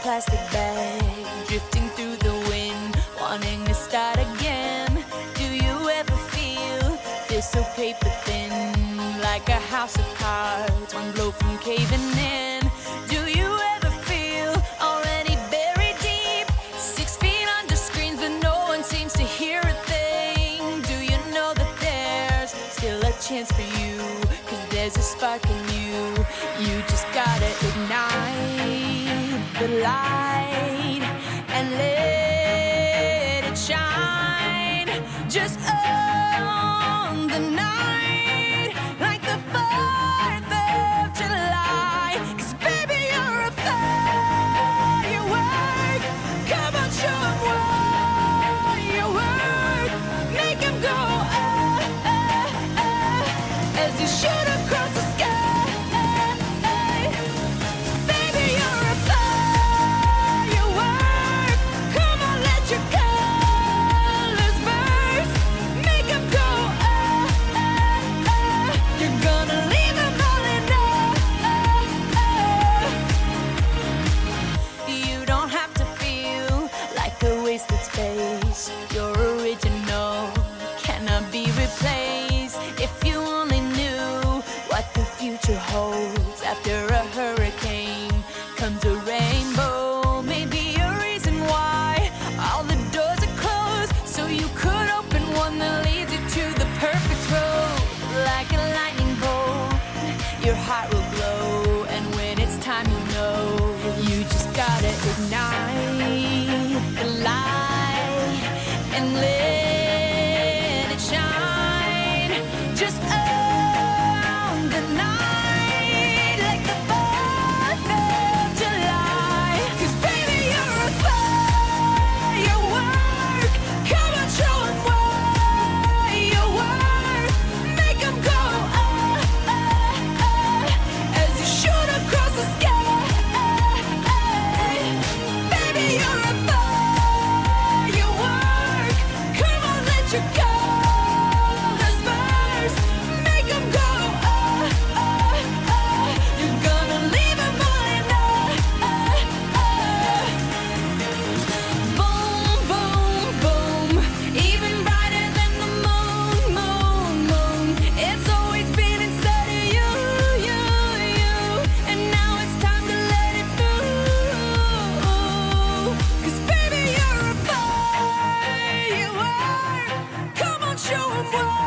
plastic bag, drifting through the wind, wanting to start again. Do you ever feel so paper thin, like a house of cards, one blow from caving in? Do you ever feel already buried deep, 6 feet under screens, but no one seems to hear a thing? Do you know that there's still a chance for you, 'cause there's a spark in you? You just gotta ignite the light and let it shine. Just on the night, like the 4th of July. 'Cause baby, you're a firework. Come on, show 'em what you work. Make 'em go as you shoot across the sky. Baby, you're a firework. Come on, let your colors burst. Make 'em go you're gonna leave 'em all in You don't have to feel like a wasted space. You're original, cannot be replaced. If you only knew what the future holds. After a hurricane comes a rainbow. Maybe a reason why all the doors are closed, so you could open one that leads you to the perfect road. Like a lightning bolt, your heart will glow, and when it's time, you know you just gotta ignite the light and let it shine. Just on the night, like the 4th of July. 'Cause baby, you're a firework. Come on, show 'em what you work. Make 'em go as you shoot across the sky. Baby, you're a firework. Come on, let your colors burst. Make 'em go you're gonna leave 'em all in Boom, boom, boom. Even brighter than the moon, moon, moon. It's always been inside of you, you, you. And now it's time to let it through. 'Cause baby, you're a firework. Come on, show 'em what